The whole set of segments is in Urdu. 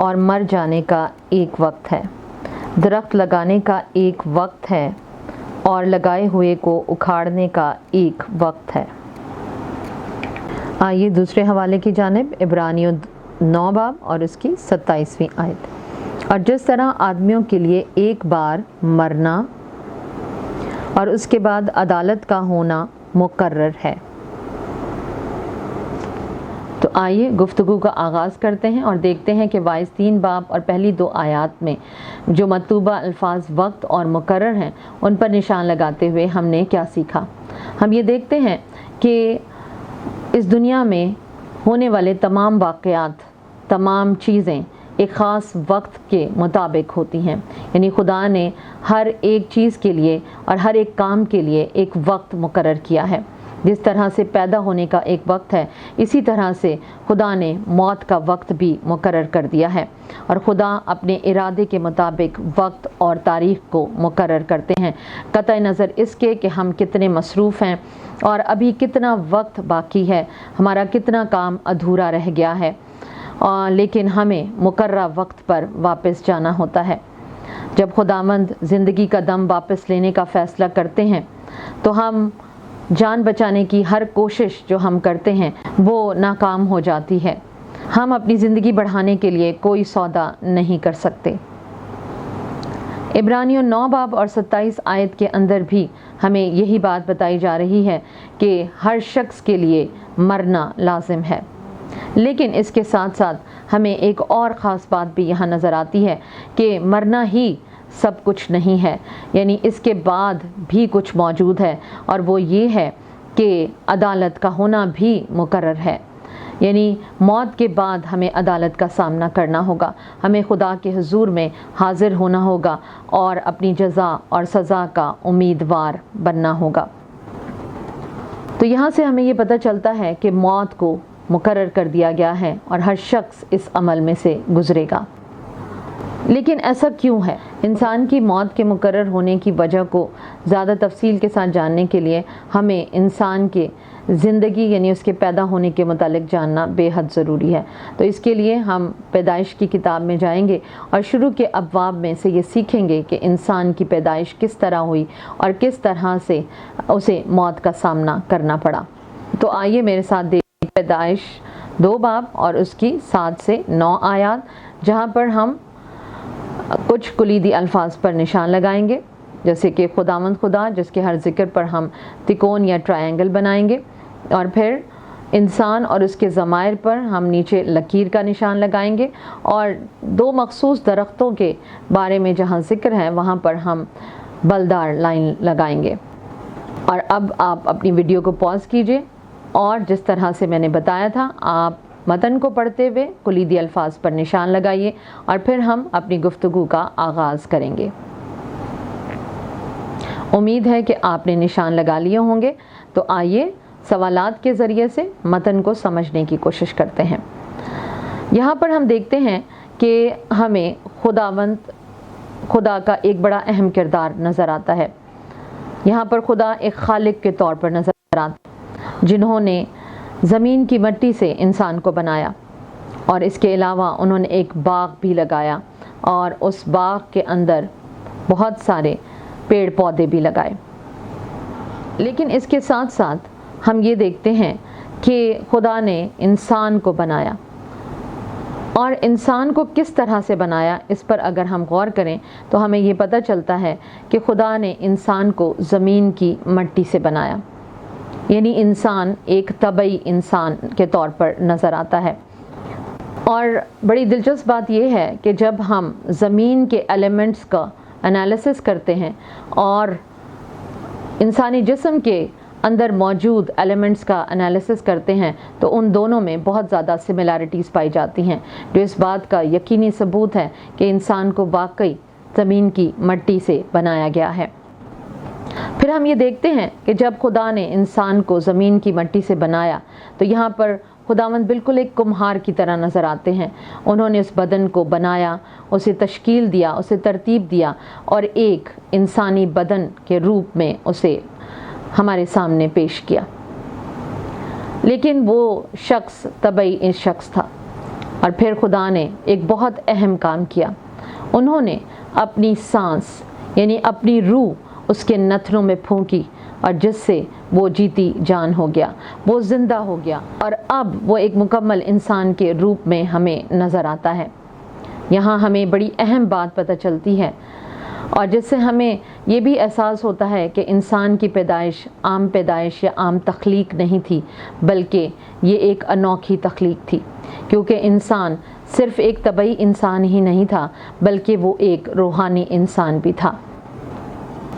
اور مر جانے کا ایک وقت ہے، درخت لگانے کا ایک وقت ہے اور لگائے ہوئے کو اکھاڑنے کا ایک وقت ہے۔ آئیے دوسرے حوالے کی جانب، عبرانیوں 9 باب اور اس کی 27ویں آیت۔ اور جس طرح آدمیوں کے لیے ایک بار مرنا اور اس کے بعد عدالت کا ہونا مقرر ہے۔ تو آئیے گفتگو کا آغاز کرتے ہیں اور دیکھتے ہیں کہ واعظ 3 باب اور پہلی 2 آیات میں جو مطلوبہ الفاظ وقت اور مقرر ہیں ان پر نشان لگاتے ہوئے ہم نے کیا سیکھا۔ ہم یہ دیکھتے ہیں کہ اس دنیا میں ہونے والے تمام واقعات، تمام چیزیں ایک خاص وقت کے مطابق ہوتی ہیں، یعنی خدا نے ہر ایک چیز کے لیے اور ہر ایک کام کے لیے ایک وقت مقرر کیا ہے۔ جس طرح سے پیدا ہونے کا ایک وقت ہے، اسی طرح سے خدا نے موت کا وقت بھی مقرر کر دیا ہے، اور خدا اپنے ارادے کے مطابق وقت اور تاریخ کو مقرر کرتے ہیں، قطع نظر اس کے کہ ہم کتنے مصروف ہیں اور ابھی کتنا وقت باقی ہے، ہمارا کتنا کام ادھورا رہ گیا ہے، لیکن ہمیں مقررہ وقت پر واپس جانا ہوتا ہے۔ جب خداوند زندگی کا دم واپس لینے کا فیصلہ کرتے ہیں تو ہم جان بچانے کی ہر کوشش جو ہم کرتے ہیں وہ ناکام ہو جاتی ہے۔ ہم اپنی زندگی بڑھانے کے لیے کوئی سودا نہیں کر سکتے۔ عبرانیوں 9 باب اور 27 آیت کے اندر بھی ہمیں یہی بات بتائی جا رہی ہے کہ ہر شخص کے لیے مرنا لازم ہے، لیکن اس کے ساتھ ساتھ ہمیں ایک اور خاص بات بھی یہاں نظر آتی ہے کہ مرنا ہی سب کچھ نہیں ہے، یعنی اس کے بعد بھی کچھ موجود ہے، اور وہ یہ ہے کہ عدالت کا ہونا بھی مقرر ہے، یعنی موت کے بعد ہمیں عدالت کا سامنا کرنا ہوگا، ہمیں خدا کے حضور میں حاضر ہونا ہوگا اور اپنی جزا اور سزا کا امیدوار بننا ہوگا۔ تو یہاں سے ہمیں یہ پتہ چلتا ہے کہ موت کو مقرر کر دیا گیا ہے اور ہر شخص اس عمل میں سے گزرے گا۔ لیکن ایسا کیوں ہے؟ انسان کی موت کے مقرر ہونے کی وجہ کو زیادہ تفصیل کے ساتھ جاننے کے لیے ہمیں انسان کے زندگی یعنی اس کے پیدا ہونے کے متعلق جاننا بے حد ضروری ہے۔ تو اس کے لیے ہم پیدائش کی کتاب میں جائیں گے اور شروع کے ابواب میں سے یہ سیکھیں گے کہ انسان کی پیدائش کس طرح ہوئی اور کس طرح سے اسے موت کا سامنا کرنا پڑا۔ تو آئیے میرے ساتھ دیکھیں پیدائش 2 باب اور اس کی 7 سے 9 آیات، جہاں پر ہم کچھ کلیدی الفاظ پر نشان لگائیں گے، جیسے کہ خداوند خدا، جس کے ہر ذکر پر ہم تکون یا ٹرائنگل بنائیں گے، اور پھر انسان اور اس کے ضمائر پر ہم نیچے لکیر کا نشان لگائیں گے، اور 2 مخصوص درختوں کے بارے میں جہاں ذکر ہے وہاں پر ہم بلدار لائن لگائیں گے۔ اور اب آپ اپنی ویڈیو کو پاز کیجئے اور جس طرح سے میں نے بتایا تھا آپ متن کو پڑھتے ہوئے کلیدی الفاظ پر نشان لگائیے اور پھر ہم اپنی گفتگو کا آغاز کریں گے۔ امید ہے کہ آپ نے نشان لگا لیے ہوں گے، تو آئیے سوالات کے ذریعے سے متن کو سمجھنے کی کوشش کرتے ہیں۔ یہاں پر ہم دیکھتے ہیں کہ ہمیں خدا کا ایک بڑا اہم کردار نظر آتا ہے۔ یہاں پر خدا ایک خالق کے طور پر نظر آتا ہے، جنہوں نے زمین کی مٹی سے انسان کو بنایا، اور اس کے علاوہ انہوں نے ایک باغ بھی لگایا اور اس باغ کے اندر بہت سارے پیڑ پودے بھی لگائے۔ لیکن اس کے ساتھ ساتھ ہم یہ دیکھتے ہیں کہ خدا نے انسان کو بنایا، اور انسان کو کس طرح سے بنایا اس پر اگر ہم غور کریں تو ہمیں یہ پتہ چلتا ہے کہ خدا نے انسان کو زمین کی مٹی سے بنایا، یعنی انسان ایک طبعی انسان کے طور پر نظر آتا ہے۔ اور بڑی دلچسپ بات یہ ہے کہ جب ہم زمین کے ایلیمنٹس کا انالیسس کرتے ہیں اور انسانی جسم کے اندر موجود ایلیمنٹس کا انالیسس کرتے ہیں تو ان دونوں میں بہت زیادہ سملیرٹیز پائی جاتی ہیں، جو اس بات کا یقینی ثبوت ہے کہ انسان کو واقعی زمین کی مٹی سے بنایا گیا ہے۔ پھر ہم یہ دیکھتے ہیں کہ جب خدا نے انسان کو زمین کی مٹی سے بنایا تو یہاں پر خداوند بالکل ایک کمہار کی طرح نظر آتے ہیں۔ انہوں نے اس بدن کو بنایا، اسے تشکیل دیا، اسے ترتیب دیا اور ایک انسانی بدن کے روپ میں اسے ہمارے سامنے پیش کیا۔ لیکن وہ شخص طبعی شخص تھا، اور پھر خدا نے ایک بہت اہم کام کیا، انہوں نے اپنی سانس یعنی اپنی روح اس کے نتنوں میں پھونکی، اور جس سے وہ جیتی جان ہو گیا، وہ زندہ ہو گیا، اور اب وہ ایک مکمل انسان کے روپ میں ہمیں نظر آتا ہے۔ یہاں ہمیں بڑی اہم بات پتہ چلتی ہے، اور جس سے ہمیں یہ بھی احساس ہوتا ہے کہ انسان کی پیدائش یا عام تخلیق نہیں تھی، بلکہ یہ ایک انوکھی تخلیق تھی، کیونکہ انسان صرف ایک طبعی انسان ہی نہیں تھا، بلکہ وہ ایک روحانی انسان بھی تھا۔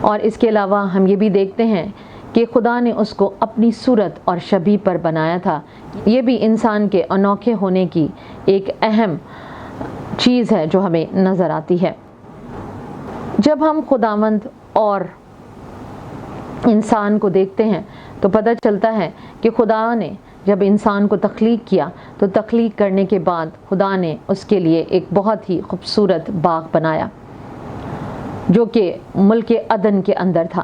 اور اس کے علاوہ ہم یہ بھی دیکھتے ہیں کہ خدا نے اس کو اپنی صورت اور شبیہ پر بنایا تھا۔ یہ بھی انسان کے انوکھے ہونے کی ایک اہم چیز ہے جو ہمیں نظر آتی ہے۔ جب ہم خداوند اور انسان کو دیکھتے ہیں تو پتہ چلتا ہے کہ خدا نے جب انسان کو تخلیق کیا تو تخلیق کرنے کے بعد خدا نے اس کے لیے ایک بہت ہی خوبصورت باغ بنایا جو کہ ملک عدن کے اندر تھا،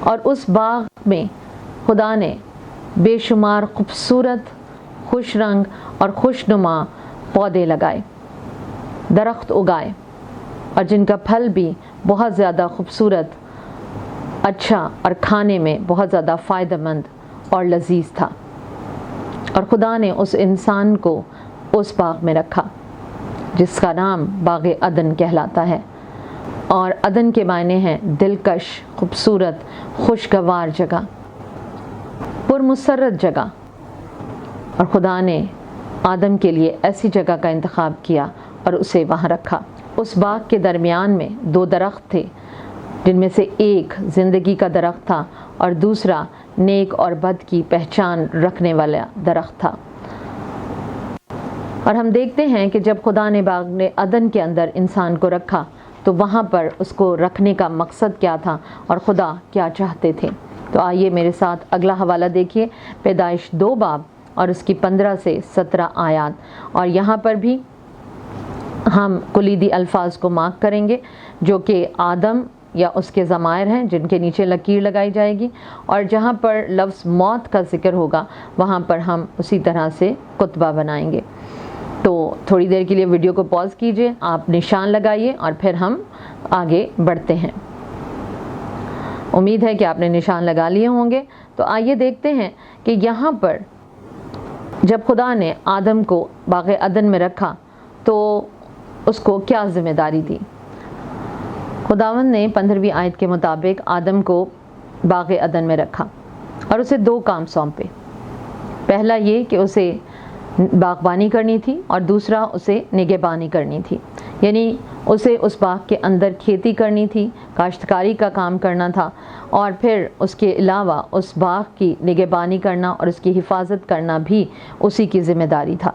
اور اس باغ میں خدا نے بے شمار خوبصورت، خوش رنگ اور خوشنما پودے لگائے، درخت اگائے، اور جن کا پھل بھی بہت زیادہ خوبصورت، اچھا اور کھانے میں بہت زیادہ فائدہ مند اور لذیذ تھا۔ اور خدا نے اس انسان کو اس باغ میں رکھا جس کا نام باغ عدن کہلاتا ہے، اور عدن کے معنی ہیں دلکش، خوبصورت، خوشگوار جگہ، پرمسرت جگہ۔ اور خدا نے آدم کے لیے ایسی جگہ کا انتخاب کیا اور اسے وہاں رکھا۔ اس باغ کے درمیان میں 2 درخت تھے، جن میں سے ایک زندگی کا درخت تھا اور دوسرا نیک اور بد کی پہچان رکھنے والا درخت تھا۔ اور ہم دیکھتے ہیں کہ جب خدا نے باغ عدن کے اندر انسان کو رکھا تو وہاں پر اس کو رکھنے کا مقصد کیا تھا اور خدا کیا چاہتے تھے۔ تو آئیے میرے ساتھ اگلا حوالہ دیکھیے، پیدائش 2 باب اور اس کی 15 سے 17 آیات، اور یہاں پر بھی ہم کلیدی الفاظ کو مارک کریں گے جو کہ آدم یا اس کے ضمائر ہیں جن کے نیچے لکیر لگائی جائے گی، اور جہاں پر لفظ موت کا ذکر ہوگا وہاں پر ہم اسی طرح سے کتبہ بنائیں گے۔ تو تھوڑی دیر کے لیے ویڈیو کو پاز کیجئے، آپ نشان لگائیے اور پھر ہم آگے بڑھتے ہیں۔ امید ہے کہ آپ نے نشان لگا لیے ہوں گے۔ تو آئیے دیکھتے ہیں کہ یہاں پر جب خدا نے آدم کو باغ عدن میں رکھا تو اس کو کیا ذمہ داری دی۔ خداوند نے 15ویں آیت کے مطابق آدم کو باغ عدن میں رکھا اور اسے 2 کام سونپے۔ پہلا یہ کہ اسے باغبانی کرنی تھی، اور دوسرا اسے نگہبانی کرنی تھی، یعنی اسے اس باغ کے اندر کھیتی کرنی تھی، کاشتکاری کا کام کرنا تھا، اور پھر اس کے علاوہ اس باغ کی نگہبانی کرنا اور اس کی حفاظت کرنا بھی اسی کی ذمہ داری تھا۔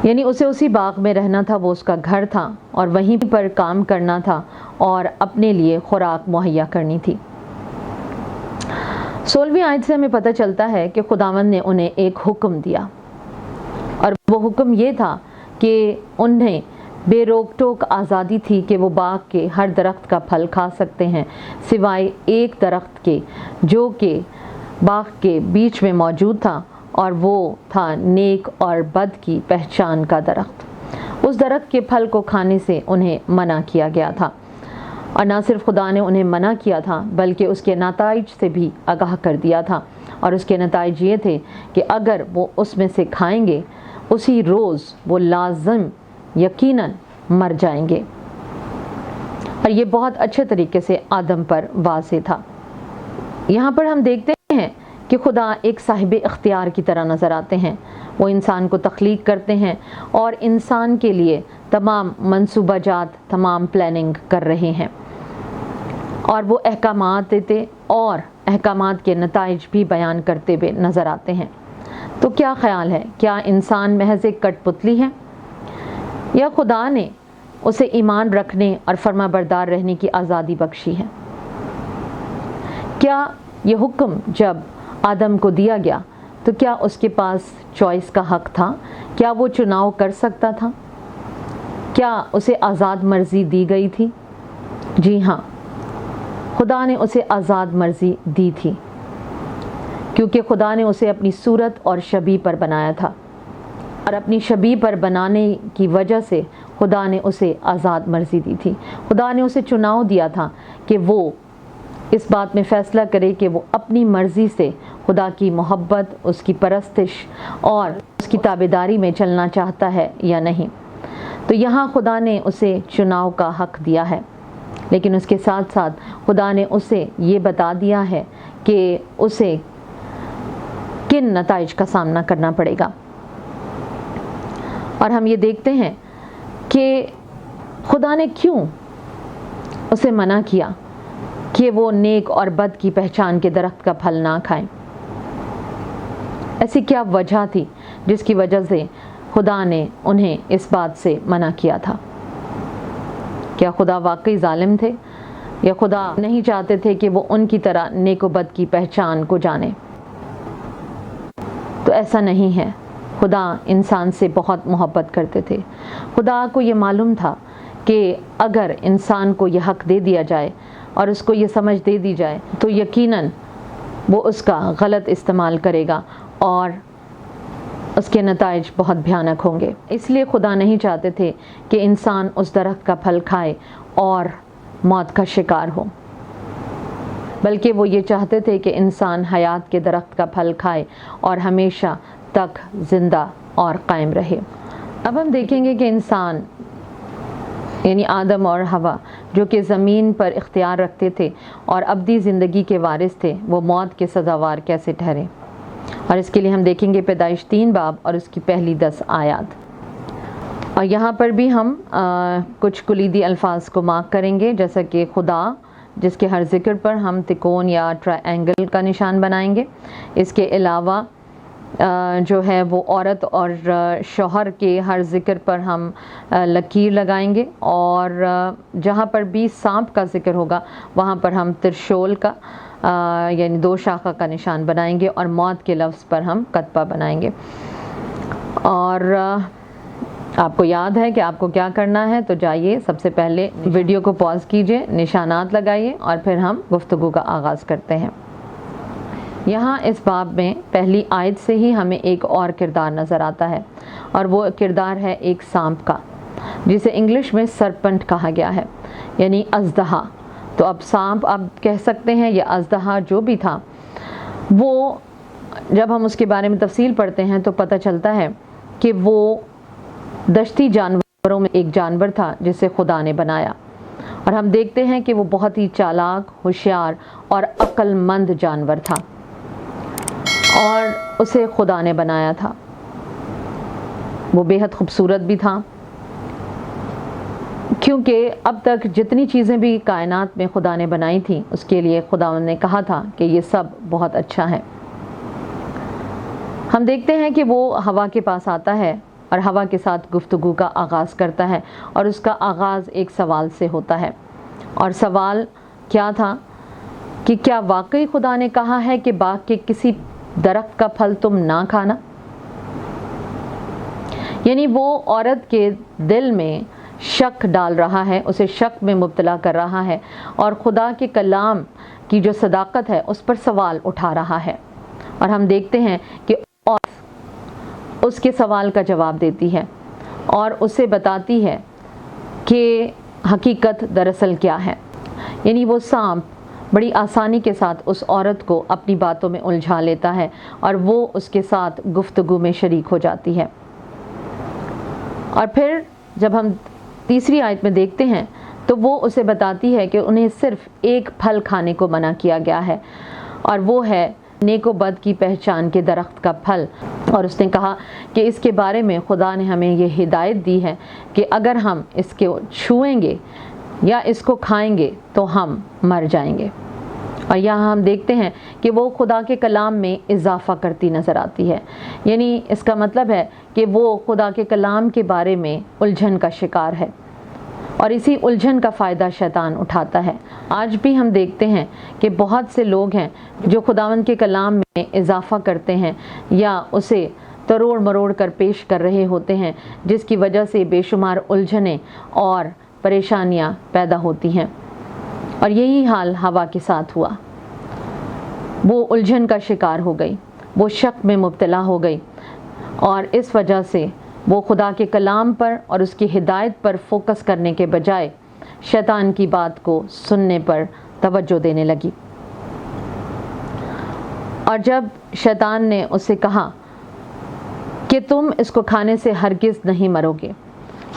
یعنی اسے اسی باغ میں رہنا تھا، وہ اس کا گھر تھا، اور وہیں پر کام کرنا تھا اور اپنے لیے خوراک مہیا کرنی تھی۔ 16ویں آیت سے ہمیں پتہ چلتا ہے کہ خداوند نے انہیں ایک حکم دیا، اور وہ حکم یہ تھا کہ انہیں بے روک ٹوک آزادی تھی کہ وہ باغ کے ہر درخت کا پھل کھا سکتے ہیں سوائے ایک درخت کے جو کہ باغ کے بیچ میں موجود تھا، اور وہ تھا نیک اور بد کی پہچان کا درخت۔ اس درخت کے پھل کو کھانے سے انہیں منع کیا گیا تھا، اور نہ صرف خدا نے انہیں منع کیا تھا بلکہ اس کے نتائج سے بھی آگاہ کر دیا تھا، اور اس کے نتائج یہ تھے کہ اگر وہ اس میں سے کھائیں گے اسی روز وہ لازم یقیناً مر جائیں گے۔ اور یہ بہت اچھے طریقے سے آدم پر واضح تھا۔ یہاں پر ہم دیکھتے ہیں کہ خدا ایک صاحب اختیار کی طرح نظر آتے ہیں۔ وہ انسان کو تخلیق کرتے ہیں اور انسان کے لیے تمام منصوبہ جات، تمام پلاننگ کر رہے ہیں، اور وہ احکامات دیتے اور احکامات کے نتائج بھی بیان کرتے ہوئے نظر آتے ہیں۔ تو کیا خیال ہے، کیا انسان محض ایک کٹ پتلی ہے، یا خدا نے اسے ایمان رکھنے اور فرما بردار رہنے کی آزادی بخشی ہے؟ کیا یہ حکم جب آدم کو دیا گیا تو کیا اس کے پاس چوائس کا حق تھا؟ کیا وہ چناؤ کر سکتا تھا؟ کیا اسے آزاد مرضی دی گئی تھی؟ جی ہاں، خدا نے اسے آزاد مرضی دی تھی، کیونکہ خدا نے اسے اپنی صورت اور شبیہ پر بنایا تھا۔ اور اپنی شبیہ پر بنانے کی وجہ سے خدا نے اسے آزاد مرضی دی تھی۔ خدا نے اسے چناؤ دیا تھا کہ وہ اس بات میں فیصلہ کرے کہ وہ اپنی مرضی سے خدا کی محبت، اس کی پرستش اور اس کی تابعداری میں چلنا چاہتا ہے یا نہیں۔ تو یہاں خدا نے اسے چناؤ کا حق دیا ہے، لیکن اس کے ساتھ ساتھ خدا نے اسے یہ بتا دیا ہے کہ اسے کن نتائج کا سامنا کرنا پڑے گا۔ اور ہم یہ دیکھتے ہیں کہ خدا نے کیوں اسے منع کیا کہ وہ نیک اور بد کی پہچان کے درخت کا پھل نہ کھائیں۔ ایسی کیا وجہ تھی جس کی وجہ سے خدا نے انہیں اس بات سے منع کیا تھا؟ کیا خدا واقعی ظالم تھے، یا خدا نہیں چاہتے تھے کہ وہ ان کی طرح نیک و بد کی پہچان کو جانے؟ تو ایسا نہیں ہے۔ خدا انسان سے بہت محبت کرتے تھے۔ خدا کو یہ معلوم تھا کہ اگر انسان کو یہ حق دے دیا جائے اور اس کو یہ سمجھ دے دی جائے تو یقیناً وہ اس کا غلط استعمال کرے گا اور اس کے نتائج بہت بھیانک ہوں گے۔ اس لیے خدا نہیں چاہتے تھے کہ انسان اس درخت کا پھل کھائے اور موت کا شکار ہو، بلکہ وہ یہ چاہتے تھے کہ انسان حیات کے درخت کا پھل کھائے اور ہمیشہ تک زندہ اور قائم رہے۔ اب ہم دیکھیں گے کہ انسان یعنی آدم اور حوا جو کہ زمین پر اختیار رکھتے تھے اور ابدی زندگی کے وارث تھے، وہ موت کے سزاوار کیسے ٹھہرے۔ اور اس کے لیے ہم دیکھیں گے پیدائش 3 باب اور اس کی پہلی 10 آیات۔ اور یہاں پر بھی ہم کچھ کلیدی الفاظ کو مارک کریں گے، جیسا کہ خدا، جس کے ہر ذکر پر ہم تکون یا ٹرائی اینگل کا نشان بنائیں گے۔ اس کے علاوہ جو ہے وہ عورت اور شوہر کے ہر ذکر پر ہم لکیر لگائیں گے، اور جہاں پر بھی سانپ کا ذکر ہوگا وہاں پر ہم ترشول کا یعنی 2 شاخہ کا نشان بنائیں گے، اور موت کے لفظ پر ہم کتبہ بنائیں گے۔ اور آپ کو یاد ہے کہ آپ کو کیا کرنا ہے، تو جائیے سب سے پہلے ویڈیو کو پاز کیجئے، نشانات لگائیے، اور پھر ہم گفتگو کا آغاز کرتے ہیں۔ یہاں اس باب میں پہلی آیت سے ہی ہمیں ایک اور کردار نظر آتا ہے، اور وہ کردار ہے ایک سانپ کا، جسے انگلش میں سرپنٹ کہا گیا ہے، یعنی اژدہا۔ تو اب سانپ آپ کہہ سکتے ہیں یا اژدہا جو بھی تھا، وہ جب ہم اس کے بارے میں تفصیل پڑھتے ہیں تو پتہ چلتا ہے کہ وہ دشتی جانوروں میں ایک جانور تھا جسے خدا نے بنایا، اور ہم دیکھتے ہیں کہ وہ بہت ہی چالاک، ہوشیار اور عقل مند جانور تھا، اور اسے خدا نے بنایا تھا۔ وہ بے حد خوبصورت بھی تھا، کیونکہ اب تک جتنی چیزیں بھی کائنات میں خدا نے بنائی تھیں اس کے لیے خدا نے کہا تھا کہ یہ سب بہت اچھا ہے۔ ہم دیکھتے ہیں کہ وہ ہوا کے پاس آتا ہے اور ہوا کے ساتھ گفتگو کا آغاز کرتا ہے، اور اس کا آغاز ایک سوال سے ہوتا ہے، اور سوال کیا تھا کہ کیا واقعی خدا نے کہا ہے کہ باغ کے کسی درخت کا پھل تم نہ کھانا؟ یعنی وہ عورت کے دل میں شک ڈال رہا ہے، اسے شک میں مبتلا کر رہا ہے، اور خدا کے کلام کی جو صداقت ہے اس پر سوال اٹھا رہا ہے۔ اور ہم دیکھتے ہیں کہ عورت اس کے سوال کا جواب دیتی ہے اور اسے بتاتی ہے کہ حقیقت دراصل کیا ہے۔ یعنی وہ سانپ بڑی آسانی کے ساتھ اس عورت کو اپنی باتوں میں الجھا لیتا ہے، اور وہ اس کے ساتھ گفتگو میں شریک ہو جاتی ہے۔ اور پھر جب ہم تیسری آیت میں دیکھتے ہیں تو وہ اسے بتاتی ہے کہ انہیں صرف ایک پھل کھانے کو منع کیا گیا ہے، اور وہ ہے نیک و بد کی پہچان کے درخت کا پھل۔ اور اس نے کہا کہ اس کے بارے میں خدا نے ہمیں یہ ہدایت دی ہے کہ اگر ہم اس کو چھوئیں گے یا اس کو کھائیں گے تو ہم مر جائیں گے۔ اور یہاں ہم دیکھتے ہیں کہ وہ خدا کے کلام میں اضافہ کرتی نظر آتی ہے، یعنی اس کا مطلب ہے کہ وہ خدا کے کلام کے بارے میں الجھن کا شکار ہے، اور اسی الجھن کا فائدہ شیطان اٹھاتا ہے۔ آج بھی ہم دیکھتے ہیں کہ بہت سے لوگ ہیں جو خداوند کے کلام میں اضافہ کرتے ہیں یا اسے تروڑ مروڑ کر پیش کر رہے ہوتے ہیں، جس کی وجہ سے بے شمار الجھنیں اور پریشانیاں پیدا ہوتی ہیں۔ اور یہی حال ہوا کے ساتھ ہوا، وہ الجھن کا شکار ہو گئی، وہ شک میں مبتلا ہو گئی، اور اس وجہ سے وہ خدا کے کلام پر اور اس کی ہدایت پر فوکس کرنے کے بجائے شیطان کی بات کو سننے پر توجہ دینے لگی۔ اور جب شیطان نے اسے کہا کہ تم اس کو کھانے سے ہرگز نہیں مرو گے،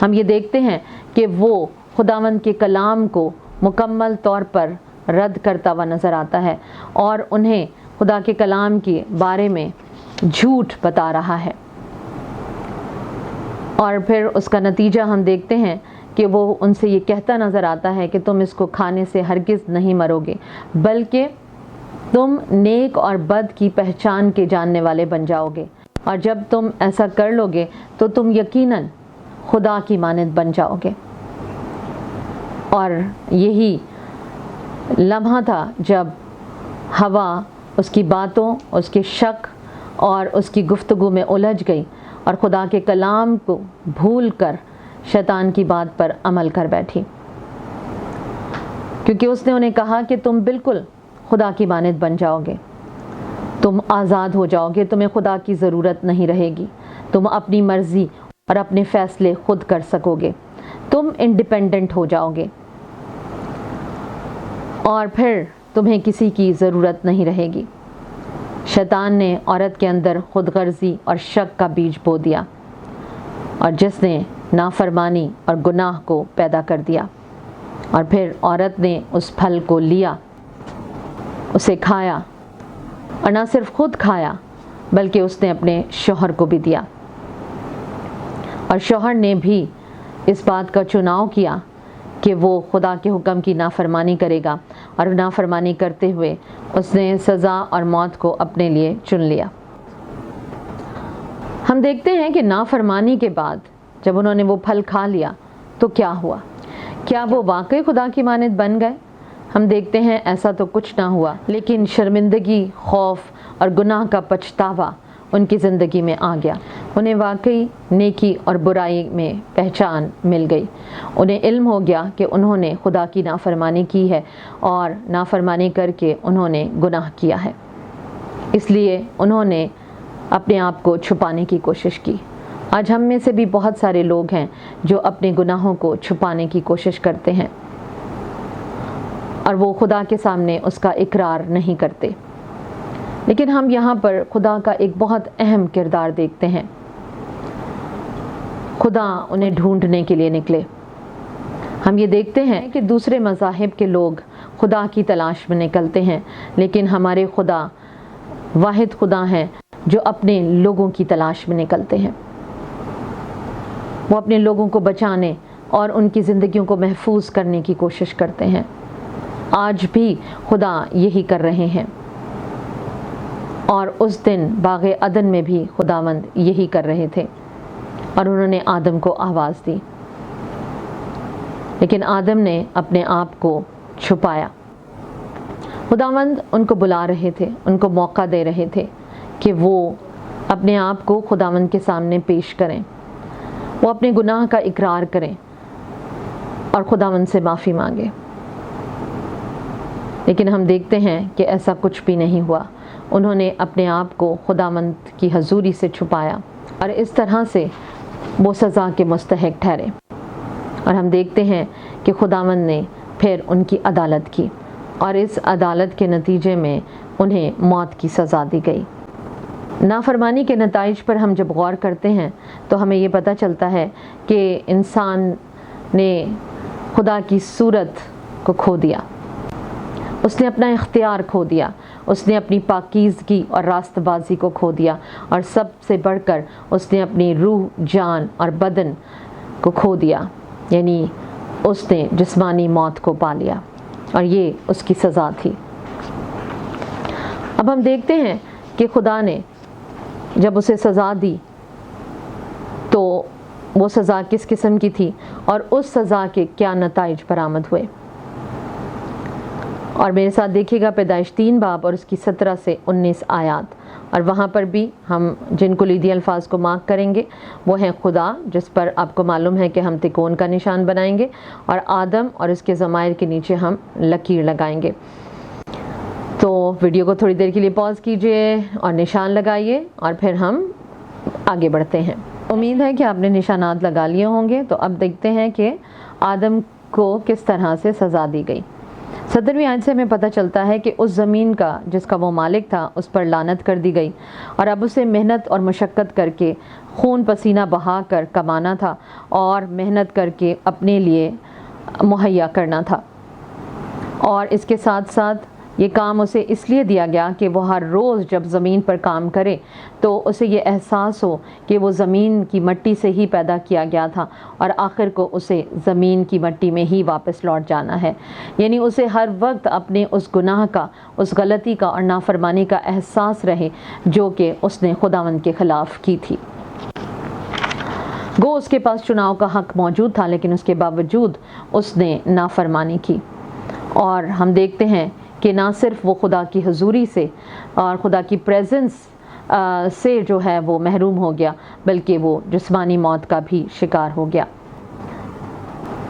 ہم یہ دیکھتے ہیں کہ وہ خداوند کے کلام کو مکمل طور پر رد کرتا ہوا نظر آتا ہے اور انہیں خدا کے کلام کے بارے میں جھوٹ بتا رہا ہے۔ اور پھر اس کا نتیجہ ہم دیکھتے ہیں کہ وہ ان سے یہ کہتا نظر آتا ہے کہ تم اس کو کھانے سے ہرگز نہیں مرو گے، بلکہ تم نیک اور بد کی پہچان کے جاننے والے بن جاؤ گے، اور جب تم ایسا کر لو گے تو تم یقیناً خدا کی مانند بن جاؤ گے۔ اور یہی لمحہ تھا جب ہوا اس کی باتوں، اس کے شک اور اس کی گفتگو میں الجھ گئی اور خدا کے کلام کو بھول کر شیطان کی بات پر عمل کر بیٹھی، کیونکہ اس نے انہیں کہا کہ تم بالکل خدا کی مانند بن جاؤ گے، تم آزاد ہو جاؤ گے، تمہیں خدا کی ضرورت نہیں رہے گی، تم اپنی مرضی اور اپنے فیصلے خود کر سکو گے، تم انڈیپینڈنٹ ہو جاؤ گے، اور پھر تمہیں کسی کی ضرورت نہیں رہے گی۔ شیطان نے عورت کے اندر خود غرضی اور شک کا بیج بو دیا، اور جس نے نافرمانی اور گناہ کو پیدا کر دیا، اور پھر عورت نے اس پھل کو لیا، اسے کھایا، اور نہ صرف خود کھایا بلکہ اس نے اپنے شوہر کو بھی دیا، اور شوہر نے بھی اس بات کا چناؤ کیا کہ وہ خدا کے حکم کی نافرمانی کرے گا، اور نافرمانی کرتے ہوئے اس نے سزا اور موت کو اپنے لیے چن لیا۔ ہم دیکھتے ہیں کہ نافرمانی کے بعد جب انہوں نے وہ پھل کھا لیا تو کیا ہوا؟ کیا وہ واقعی خدا کی مانند بن گئے؟ ہم دیکھتے ہیں ایسا تو کچھ نہ ہوا، لیکن شرمندگی، خوف اور گناہ کا پچھتاوا ان کی زندگی میں آ گیا۔ انہیں واقعی نیکی اور برائی میں پہچان مل گئی۔ انہیں علم ہو گیا کہ انہوں نے خدا کی نافرمانی کی ہے اور نافرمانی کر کے انہوں نے گناہ کیا ہے، اس لیے انہوں نے اپنے آپ کو چھپانے کی کوشش کی۔ آج ہم میں سے بھی بہت سارے لوگ ہیں جو اپنے گناہوں کو چھپانے کی کوشش کرتے ہیں اور وہ خدا کے سامنے اس کا اقرار نہیں کرتے، لیکن ہم یہاں پر خدا کا ایک بہت اہم کردار دیکھتے ہیں۔ خدا انہیں ڈھونڈنے کے لیے نکلے۔ ہم یہ دیکھتے ہیں کہ دوسرے مذاہب کے لوگ خدا کی تلاش میں نکلتے ہیں، لیکن ہمارے خدا واحد خدا ہیں جو اپنے لوگوں کی تلاش میں نکلتے ہیں۔ وہ اپنے لوگوں کو بچانے اور ان کی زندگیوں کو محفوظ کرنے کی کوشش کرتے ہیں۔ آج بھی خدا یہی کر رہے ہیں، اور اس دن باغ عدن میں بھی خداوند یہی کر رہے تھے، اور انہوں نے آدم کو آواز دی، لیکن آدم نے اپنے آپ کو چھپایا۔ خداوند ان کو بلا رہے تھے، ان کو موقع دے رہے تھے کہ وہ اپنے آپ کو خداوند کے سامنے پیش کریں، وہ اپنے گناہ کا اقرار کریں اور خداوند سے معافی مانگیں، لیکن ہم دیکھتے ہیں کہ ایسا کچھ بھی نہیں ہوا۔ انہوں نے اپنے آپ کو خداوند کی حضوری سے چھپایا، اور اس طرح سے وہ سزا کے مستحق ٹھہرے، اور ہم دیکھتے ہیں کہ خداوند نے پھر ان کی عدالت کی، اور اس عدالت کے نتیجے میں انہیں موت کی سزا دی گئی۔ نافرمانی کے نتائج پر ہم جب غور کرتے ہیں تو ہمیں یہ پتہ چلتا ہے کہ انسان نے خدا کی صورت کو کھو دیا، اس نے اپنا اختیار کھو دیا، اس نے اپنی پاکیزگی اور راست بازی کو کھو دیا، اور سب سے بڑھ کر اس نے اپنی روح، جان اور بدن کو کھو دیا، یعنی اس نے جسمانی موت کو پا لیا، اور یہ اس کی سزا تھی۔ اب ہم دیکھتے ہیں کہ خدا نے جب اسے سزا دی تو وہ سزا کس قسم کی تھی اور اس سزا کے کیا نتائج برآمد ہوئے۔ اور میرے ساتھ دیکھیے گا پیدائش 3 باب اور اس کی 17 سے 19 آیات، اور وہاں پر بھی ہم جن کلیدی الفاظ کو مارک کریں گے وہ ہیں خدا، جس پر آپ کو معلوم ہے کہ ہم تکون کا نشان بنائیں گے، اور آدم اور اس کے ضمائر کے نیچے ہم لکیر لگائیں گے۔ تو ویڈیو کو تھوڑی دیر کے لیے پاز کیجئے اور نشان لگائیے، اور پھر ہم آگے بڑھتے ہیں۔ امید ہے کہ آپ نے نشانات لگا لیے ہوں گے۔ تو اب دیکھتے ہیں کہ آدم کو کس طرح سے سزا دی گئی۔ 17ویں آیت سے ہمیں پتہ چلتا ہے کہ اس زمین کا جس کا وہ مالک تھا اس پر لعنت کر دی گئی، اور اب اسے محنت اور مشقت کر کے خون پسینہ بہا کر کمانا تھا اور محنت کر کے اپنے لیے مہیا کرنا تھا۔ اور اس کے ساتھ ساتھ یہ کام اسے اس لیے دیا گیا کہ وہ ہر روز جب زمین پر کام کرے تو اسے یہ احساس ہو کہ وہ زمین کی مٹی سے ہی پیدا کیا گیا تھا اور آخر کو اسے زمین کی مٹی میں ہی واپس لوٹ جانا ہے۔ یعنی اسے ہر وقت اپنے اس گناہ کا، اس غلطی کا اور نافرمانی کا احساس رہے جو کہ اس نے خداوند کے خلاف کی تھی۔ گو اس کے پاس چناؤ کا حق موجود تھا، لیکن اس کے باوجود اس نے نافرمانی کی، اور ہم دیکھتے ہیں کہ نہ صرف وہ خدا کی حضوری سے اور خدا کی پریزنس سے جو ہے وہ محروم ہو گیا، بلکہ وہ جسمانی موت کا بھی شکار ہو گیا۔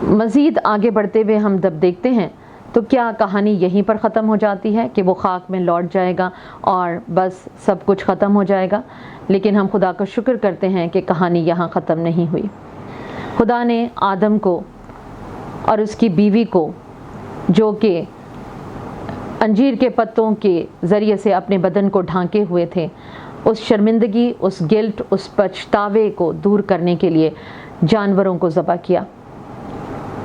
مزید آگے بڑھتے ہوئے ہم جب دیکھتے ہیں تو کیا کہانی یہیں پر ختم ہو جاتی ہے کہ وہ خاک میں لوٹ جائے گا اور بس سب کچھ ختم ہو جائے گا؟ لیکن ہم خدا کا شکر کرتے ہیں کہ کہانی یہاں ختم نہیں ہوئی۔ خدا نے آدم کو اور اس کی بیوی کو، جو کہ انجیر کے پتوں کے ذریعے سے اپنے بدن کو ڈھانکے ہوئے تھے، اس شرمندگی، اس گلٹ، اس پچھتاوے کو دور کرنے کے لیے جانوروں کو ذبح کیا،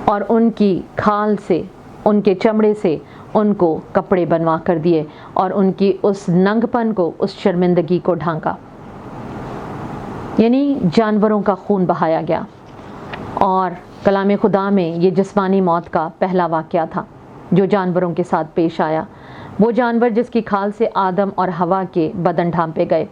اور ان کی کھال سے، ان کے چمڑے سے ان کو کپڑے بنوا کر دیے اور ان کی اس ننگ پن کو، اس شرمندگی کو ڈھانکا۔ یعنی جانوروں کا خون بہایا گیا، اور کلام خدا میں یہ جسمانی موت کا پہلا واقعہ تھا جو جانوروں کے ساتھ پیش آیا۔ وہ جانور جس کی کھال سے آدم اور حوا کے بدن ڈھانپے گئے،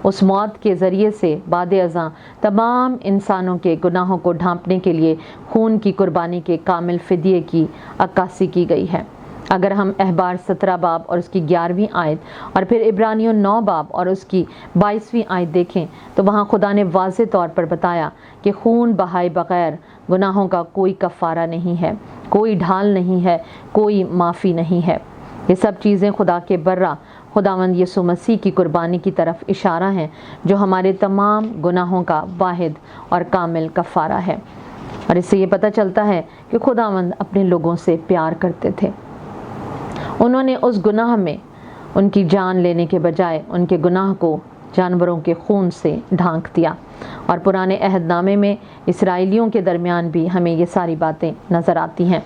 اس موت کے ذریعے سے بعد ازاں تمام انسانوں کے گناہوں کو ڈھانپنے کے لیے خون کی قربانی کے کامل فدیے کی عکاسی کی گئی ہے۔ اگر ہم احبار 17 باب اور اس کی 11ویں آیت اور پھر عبرانیوں 9 باب اور اس کی 22ویں آیت دیکھیں تو وہاں خدا نے واضح طور پر بتایا کہ خون بہائے بغیر گناہوں کا کوئی کفارہ نہیں ہے، کوئی ڈھال نہیں ہے، کوئی معافی نہیں ہے۔ یہ سب چیزیں خدا کے برا خداوند یسوع مسیح کی قربانی کی طرف اشارہ ہیں، جو ہمارے تمام گناہوں کا واحد اور کامل کفارہ ہے۔ اور اس سے یہ پتہ چلتا ہے کہ خداوند اپنے لوگوں سے پیار کرتے تھے۔ انہوں نے اس گناہ میں ان کی جان لینے کے بجائے ان کے گناہ کو جانوروں کے خون سے ڈھانک دیا، اور پرانے عہد نامے میں اسرائیلیوں کے درمیان بھی ہمیں یہ ساری باتیں نظر آتی ہیں۔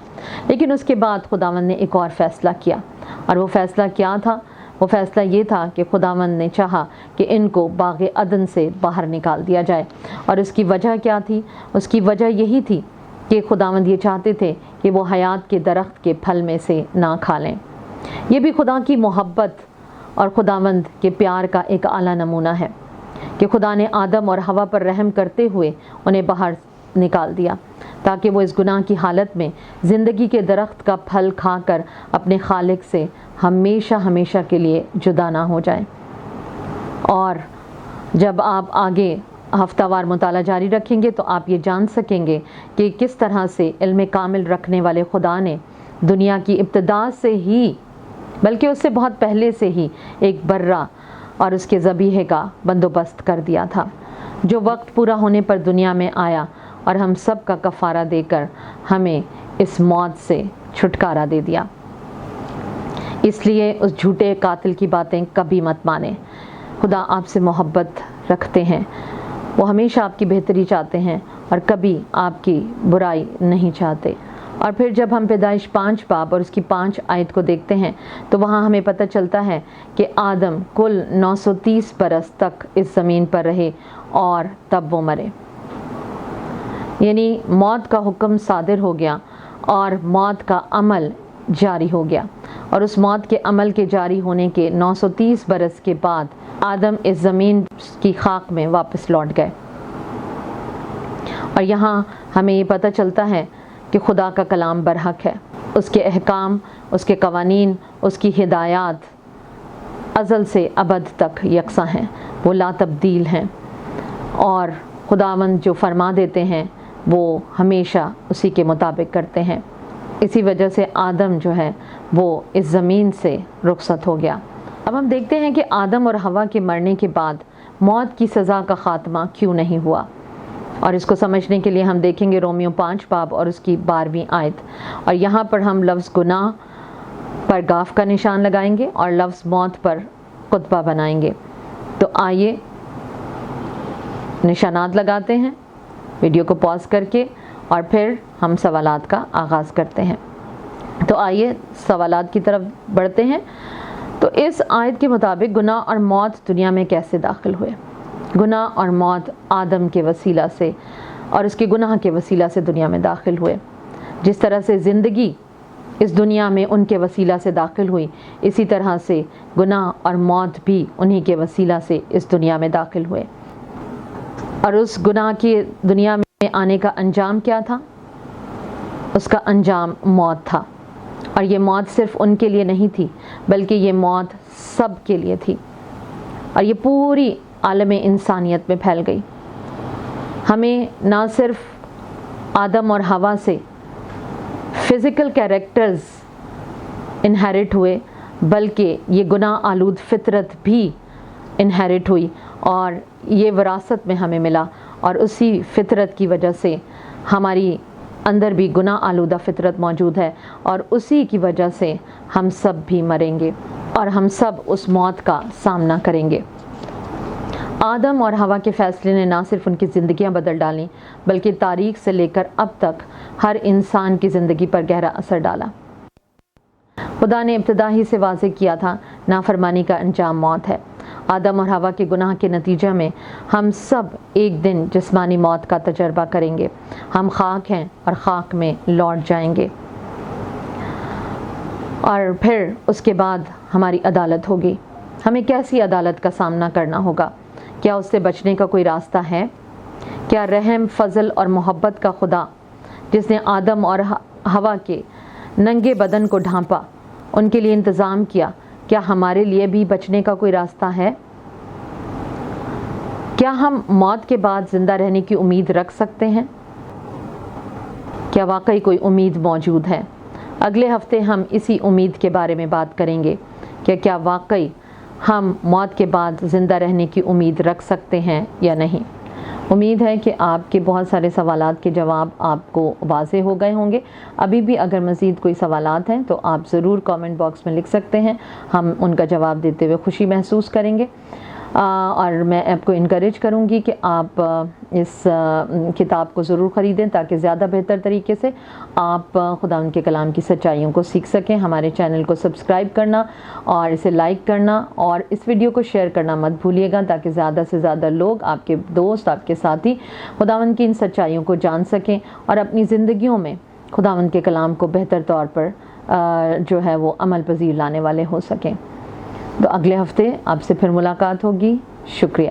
لیکن اس کے بعد خداوند نے ایک اور فیصلہ کیا، اور وہ فیصلہ کیا تھا؟ وہ فیصلہ یہ تھا کہ خداوند نے چاہا کہ ان کو باغ عدن سے باہر نکال دیا جائے۔ اور اس کی وجہ کیا تھی؟ اس کی وجہ یہی تھی کہ خداوند یہ چاہتے تھے کہ وہ حیات کے درخت کے پھل میں سے نہ کھا لیں۔ یہ بھی خدا کی محبت اور خداوند کے پیار کا ایک اعلیٰ نمونہ ہے کہ خدا نے آدم اور حوا پر رحم کرتے ہوئے انہیں باہر نکال دیا، تاکہ وہ اس گناہ کی حالت میں زندگی کے درخت کا پھل کھا کر اپنے خالق سے ہمیشہ ہمیشہ کے لیے جدا نہ ہو جائیں۔ اور جب آپ آگے ہفتہ وار مطالعہ جاری رکھیں گے تو آپ یہ جان سکیں گے کہ کس طرح سے علم کامل رکھنے والے خدا نے دنیا کی ابتدا سے ہی، بلکہ اس سے بہت پہلے سے ہی، ایک برا اور اس کے ذبیحے کا بندوبست کر دیا تھا، جو وقت پورا ہونے پر دنیا میں آیا اور ہم سب کا کفارہ دے کر ہمیں اس موت سے چھٹکارا دے دیا۔ اس لیے اس جھوٹے قاتل کی باتیں کبھی مت مانیں۔ خدا آپ سے محبت رکھتے ہیں، وہ ہمیشہ آپ کی بہتری چاہتے ہیں اور کبھی آپ کی برائی نہیں چاہتے۔ اور پھر جب ہم پیدائش 5 باب اور اس کی 5 آیت کو دیکھتے ہیں تو وہاں ہمیں پتہ چلتا ہے کہ آدم کل 930 برس تک اس زمین پر رہے اور تب وہ مرے۔ یعنی موت کا حکم صادر ہو گیا اور موت کا عمل جاری ہو گیا، اور اس موت کے عمل کے جاری ہونے کے 930 برس کے بعد آدم اس زمین کی خاک میں واپس لوٹ گئے۔ اور یہاں ہمیں یہ پتہ چلتا ہے کہ خدا کا کلام برحق ہے، اس کے احکام، اس کے قوانین، اس کی ہدایات ازل سے ابد تک یکساں ہیں، وہ لا تبدیل ہیں، اور خداوند جو فرما دیتے ہیں وہ ہمیشہ اسی کے مطابق کرتے ہیں۔ اسی وجہ سے آدم جو ہے وہ اس زمین سے رخصت ہو گیا۔ اب ہم دیکھتے ہیں کہ آدم اور حوا کے مرنے کے بعد موت کی سزا کا خاتمہ کیوں نہیں ہوا۔ اور اس کو سمجھنے کے لیے ہم دیکھیں گے رومیو 5 باب اور اس کی 12ویں آیت، اور یہاں پر ہم لفظ گناہ پر گاف کا نشان لگائیں گے اور لفظ موت پر خطبہ بنائیں گے۔ تو آئیے نشانات لگاتے ہیں ویڈیو کو پاز کر کے، اور پھر ہم سوالات کا آغاز کرتے ہیں۔ تو آئیے سوالات کی طرف بڑھتے ہیں۔ تو اس آیت کے مطابق گناہ اور موت دنیا میں کیسے داخل ہوئے؟ گناہ اور موت آدم کے وسیلہ سے اور اس کے گناہ کے وسیلہ سے دنیا میں داخل ہوئے۔ جس طرح سے زندگی اس دنیا میں ان کے وسیلہ سے داخل ہوئی، اسی طرح سے گناہ اور موت بھی انہی کے وسیلہ سے اس دنیا میں داخل ہوئے۔ اور اس گناہ کی دنیا میں آنے کا انجام کیا تھا؟ اس کا انجام موت تھا، اور یہ موت صرف ان کے لیے نہیں تھی بلکہ یہ موت سب کے لیے تھی، اور یہ پوری عالم انسانیت میں پھیل گئی۔ ہمیں نہ صرف آدم اور حوا سے فزیکل کیریکٹرز انہیرٹ ہوئے، بلکہ یہ گناہ آلود فطرت بھی انہیرٹ ہوئی، اور یہ وراثت میں ہمیں ملا، اور اسی فطرت کی وجہ سے ہماری اندر بھی گناہ آلودہ فطرت موجود ہے، اور اسی کی وجہ سے ہم سب بھی مریں گے اور ہم سب اس موت کا سامنا کریں گے۔ آدم اور حوا کے فیصلے نے نہ صرف ان کی زندگیاں بدل ڈالیں بلکہ تاریخ سے لے کر اب تک ہر انسان کی زندگی پر گہرا اثر ڈالا۔ خدا نے ابتدا ہی سے واضح کیا تھا، نافرمانی کا انجام موت ہے۔ آدم اور حوا کے گناہ کے نتیجہ میں ہم سب ایک دن جسمانی موت کا تجربہ کریں گے۔ ہم خاک ہیں اور خاک میں لوٹ جائیں گے، اور پھر اس کے بعد ہماری عدالت ہوگی۔ ہمیں کیسی عدالت کا سامنا کرنا ہوگا؟ کیا اس سے بچنے کا کوئی راستہ ہے؟ کیا رحم، فضل اور محبت کا خدا جس نے آدم اور حوا کے ننگے بدن کو ڈھانپا، ان کے لیے انتظام کیا، کیا ہمارے لیے بھی بچنے کا کوئی راستہ ہے؟ کیا ہم موت کے بعد زندہ رہنے کی امید رکھ سکتے ہیں؟ کیا واقعی کوئی امید موجود ہے؟ اگلے ہفتے ہم اسی امید کے بارے میں بات کریں گے کہ کیا واقعی ہم موت کے بعد زندہ رہنے کی امید رکھ سکتے ہیں یا نہیں۔ امید ہے کہ آپ کے بہت سارے سوالات کے جواب آپ کو واضح ہو گئے ہوں گے۔ ابھی بھی اگر مزید کوئی سوالات ہیں تو آپ ضرور کامنٹ باکس میں لکھ سکتے ہیں، ہم ان کا جواب دیتے ہوئے خوشی محسوس کریں گے۔ اور میں آپ کو انکریج کروں گی کہ آپ اس کتاب کو ضرور خریدیں تاکہ زیادہ بہتر طریقے سے آپ خدا ان کے کلام کی سچائیوں کو سیکھ سکیں۔ ہمارے چینل کو سبسکرائب کرنا اور اسے لائک کرنا اور اس ویڈیو کو شیئر کرنا مت بھولیے گا تاکہ زیادہ سے زیادہ لوگ، آپ کے دوست، آپ کے ساتھی خداوند کی ان سچائیوں کو جان سکیں اور اپنی زندگیوں میں خداوند کے کلام کو بہتر طور پر جو ہے وہ عمل پذیر لانے والے ہو سکیں۔ تو اگلے ہفتے آپ سے پھر ملاقات ہوگی۔ شکریہ۔